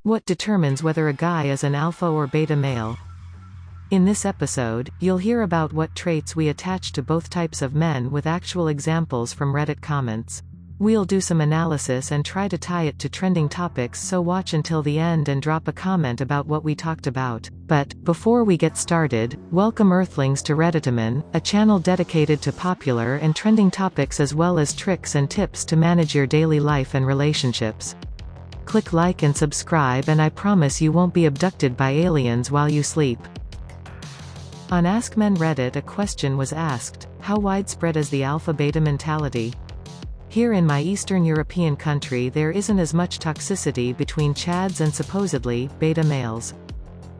What determines whether a guy is an alpha or beta male? In this episode, you'll hear about what traits we attach to both types of men with actual examples from Reddit comments. We'll do some analysis and try to tie it to trending topics, so watch until the end and drop a comment about what we talked about. But, before we get started, welcome Earthlings to Redditamin, a channel dedicated to popular and trending topics as well as tricks and tips to manage your daily life and relationships. Click like and subscribe and I promise you won't be abducted by aliens while you sleep. On AskMen Reddit, a question was asked: how widespread is the alpha-beta mentality? Here in my Eastern European country there isn't as much toxicity between chads and supposedly beta males.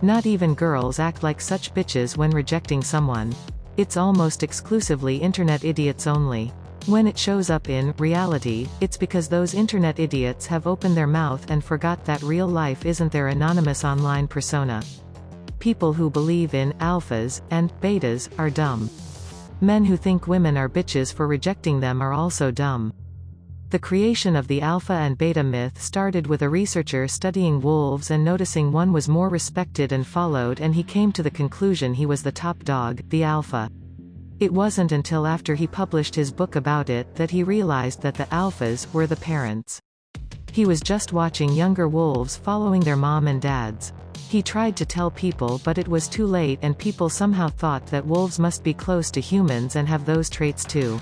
Not even girls act like such bitches when rejecting someone. It's almost exclusively internet idiots only. When it shows up in reality, it's because those internet idiots have opened their mouth and forgot that real life isn't their anonymous online persona. People who believe in alphas and betas are dumb. Men who think women are bitches for rejecting them are also dumb. The creation of the alpha and beta myth started with a researcher studying wolves and noticing one was more respected and followed, and he came to the conclusion he was the top dog, the alpha. It wasn't until after he published his book about it that he realized that the alphas were the parents. He was just watching younger wolves following their mom and dads. He tried to tell people, but it was too late, and people somehow thought that wolves must be close to humans and have those traits too.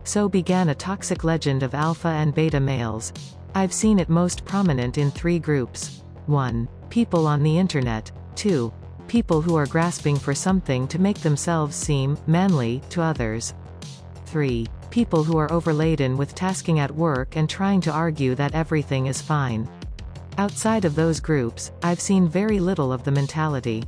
So began a toxic legend of alpha and beta males. I've seen it most prominent in three groups. 1. People on the internet. 2. People who are grasping for something to make themselves seem manly to others. 3. People who are overladen with tasking at work and trying to argue that everything is fine. Outside of those groups, I've seen very little of the mentality.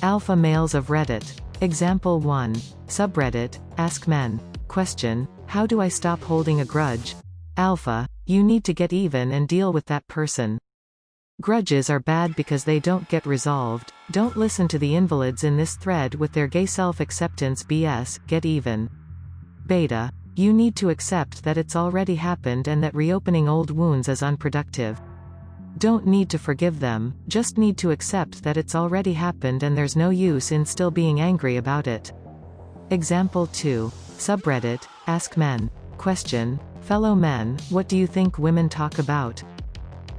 Alpha males of Reddit. Example 1. Subreddit, AskMen. Question: how do I stop holding a grudge? Alpha: you need to get even and deal with that person. Grudges are bad because they don't get resolved. Don't listen to the invalids in this thread with their gay self-acceptance BS, get even. Beta: you need to accept that it's already happened and that reopening old wounds is unproductive. Don't need to forgive them, just need to accept that it's already happened and there's no use in still being angry about it. Example 2. Subreddit, AskMen. Question: fellow men, what do you think women talk about?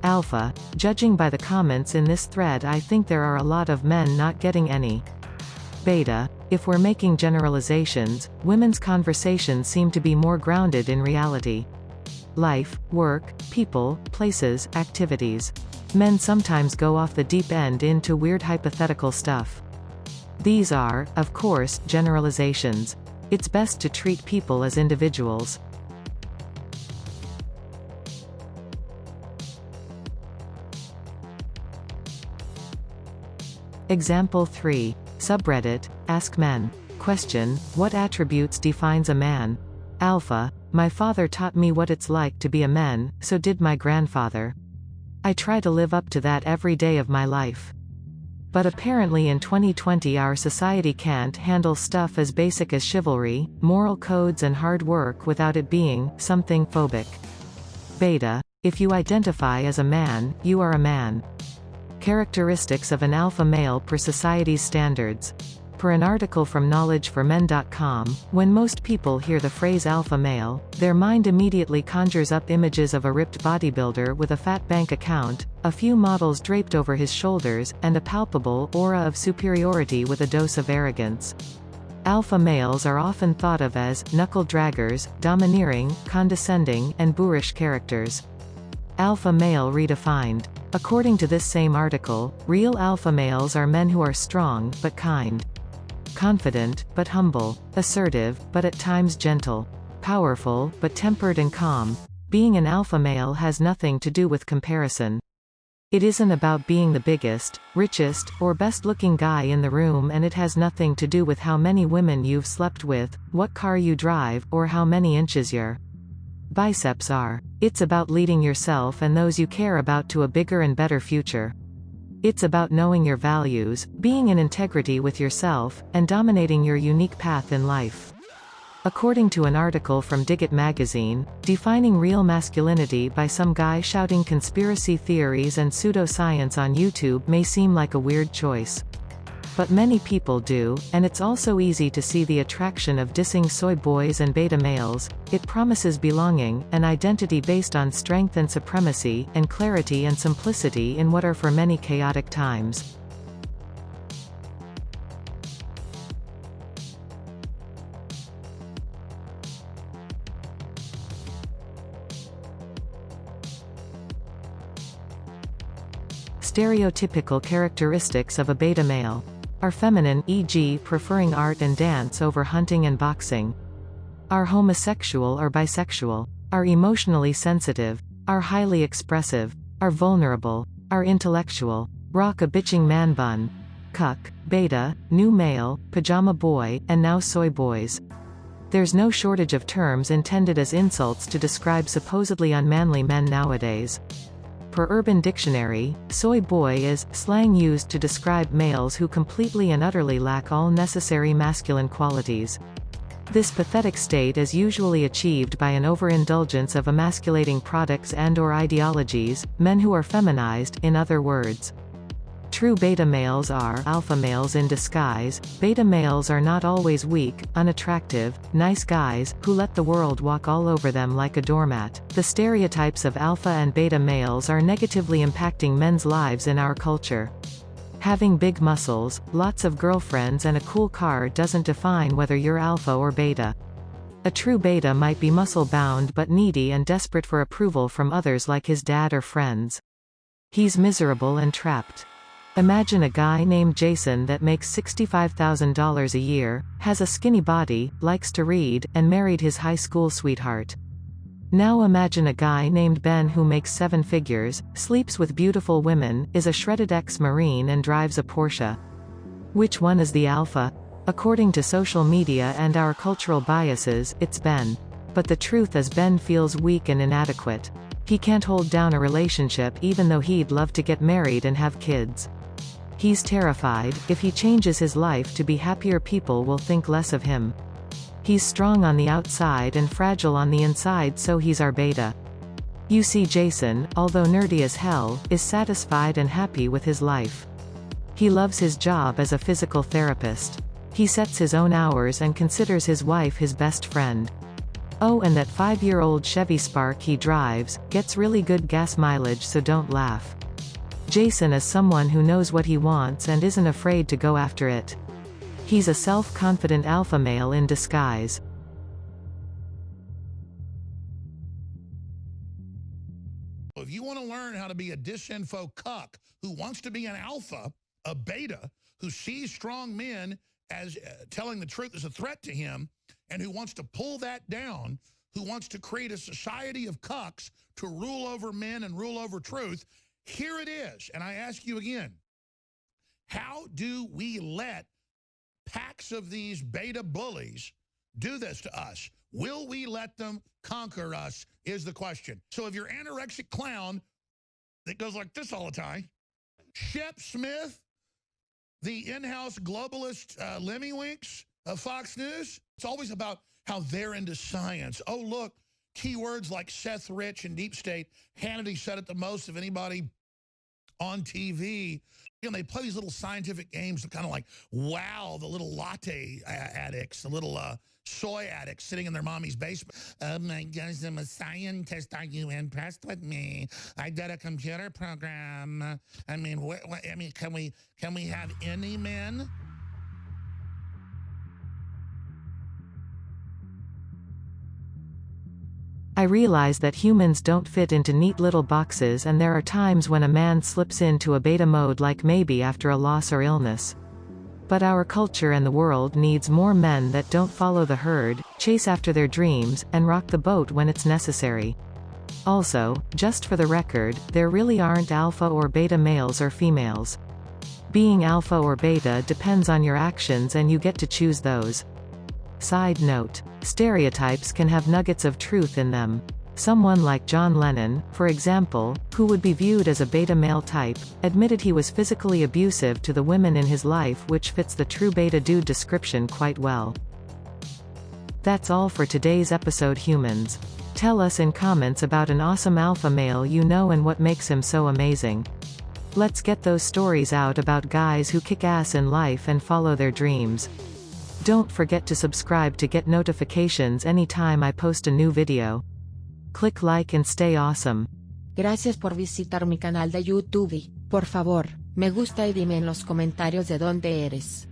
Alpha: judging by the comments in this thread I think there are a lot of men not getting any. Beta: if we're making generalizations, women's conversations seem to be more grounded in reality. Life, work, people, places, activities. Men sometimes go off the deep end into weird hypothetical stuff. These are, of course, generalizations. It's best to treat people as individuals. Example 3. Subreddit, AskMen. Question: what attributes defines a man? Alpha: my father taught me what it's like to be a man, so did my grandfather. I try to live up to that every day of my life. But apparently in 2020 our society can't handle stuff as basic as chivalry, moral codes and hard work without it being something phobic. Beta: if you identify as a man, you are a man. Characteristics of an alpha male per society's standards. Per an article from knowledgeformen.com, when most people hear the phrase alpha male, their mind immediately conjures up images of a ripped bodybuilder with a fat bank account, a few models draped over his shoulders, and a palpable aura of superiority with a dose of arrogance. Alpha males are often thought of as knuckle-draggers, domineering, condescending, and boorish characters. Alpha male redefined. According to this same article, real alpha males are men who are strong, but kind. Confident, but humble. Assertive, but at times gentle. Powerful, but tempered and calm. Being an alpha male has nothing to do with comparison. It isn't about being the biggest, richest, or best-looking guy in the room, and it has nothing to do with how many women you've slept with, what car you drive, or how many inches your biceps are. It's about leading yourself and those you care about to a bigger and better future. It's about knowing your values, being in integrity with yourself, and dominating your unique path in life. According to an article from Digit magazine, defining real masculinity by some guy shouting conspiracy theories and pseudoscience on YouTube may seem like a weird choice. But many people do, and it's also easy to see the attraction of dissing soy boys and beta males. It promises belonging, an identity based on strength and supremacy, and clarity and simplicity in what are for many chaotic times. Stereotypical characteristics of a beta male are feminine, e.g., preferring art and dance over hunting and boxing. Are homosexual or bisexual. Are emotionally sensitive. Are highly expressive. Are vulnerable. Are intellectual. Rock a bitching man bun. Cuck, beta, new male, pajama boy, and now soy boys. There's no shortage of terms intended as insults to describe supposedly unmanly men nowadays. Per Urban Dictionary, soy boy is slang used to describe males who completely and utterly lack all necessary masculine qualities. This pathetic state is usually achieved by an overindulgence of emasculating products and/or ideologies, men who are feminized, in other words. True beta males are alpha males in disguise. Beta males are not always weak, unattractive, nice guys, who let the world walk all over them like a doormat. The stereotypes of alpha and beta males are negatively impacting men's lives in our culture. Having big muscles, lots of girlfriends and a cool car doesn't define whether you're alpha or beta. A true beta might be muscle-bound but needy and desperate for approval from others like his dad or friends. He's miserable and trapped. Imagine a guy named Jason that makes $65,000 a year, has a skinny body, likes to read, and married his high school sweetheart. Now imagine a guy named Ben who makes 7 figures, sleeps with beautiful women, is a shredded ex-Marine and drives a Porsche. Which one is the alpha? According to social media and our cultural biases, it's Ben. But the truth is Ben feels weak and inadequate. He can't hold down a relationship even though he'd love to get married and have kids. He's terrified, if he changes his life to be happier people will think less of him. He's strong on the outside and fragile on the inside, so he's our beta. You see Jason, although nerdy as hell, is satisfied and happy with his life. He loves his job as a physical therapist. He sets his own hours and considers his wife his best friend. Oh, and that 5-year-old Chevy Spark he drives, gets really good gas mileage, so don't laugh. Jason is someone who knows what he wants and isn't afraid to go after it. He's a self-confident alpha male in disguise. If you want to learn how to be a disinfo cuck who wants to be an alpha, a beta, who sees strong men as telling the truth is a threat to him, and who wants to pull that down, who wants to create a society of cucks to rule over men and rule over truth, here it is. And I ask you again, how do we let packs of these beta bullies do this to us? Will we let them conquer us is the question. So if you're anorexic clown that goes like this all the time, Shep Smith, the in-house globalist Lemmy-Winks of Fox News, it's always about how they're into science. Oh, look, keywords like Seth Rich and Deep State. Hannity said it the most of anybody on TV. You know, they play these little scientific games to kind of like wow the little latte addicts, the little soy addicts sitting in their mommy's basement. Oh my gosh, I'm a scientist. Are you impressed with me? I did a computer program. I mean, can we have any men? I realize that humans don't fit into neat little boxes, and there are times when a man slips into a beta mode, like maybe after a loss or illness. But our culture and the world needs more men that don't follow the herd, chase after their dreams, and rock the boat when it's necessary. Also, just for the record, there really aren't alpha or beta males or females. Being alpha or beta depends on your actions, and you get to choose those. Side note: stereotypes can have nuggets of truth in them. Someone like John Lennon, for example, who would be viewed as a beta male type, admitted he was physically abusive to the women in his life, which fits the true beta dude description quite well. That's all for today's episode, humans. Tell us in comments about an awesome alpha male you know and what makes him so amazing. Let's get those stories out about guys who kick ass in life and follow their dreams. Don't forget to subscribe to get notifications anytime I post a new video. Click like and stay awesome. Gracias por visitar mi canal de YouTube. Por favor, me gusta y dime en los comentarios de dónde eres.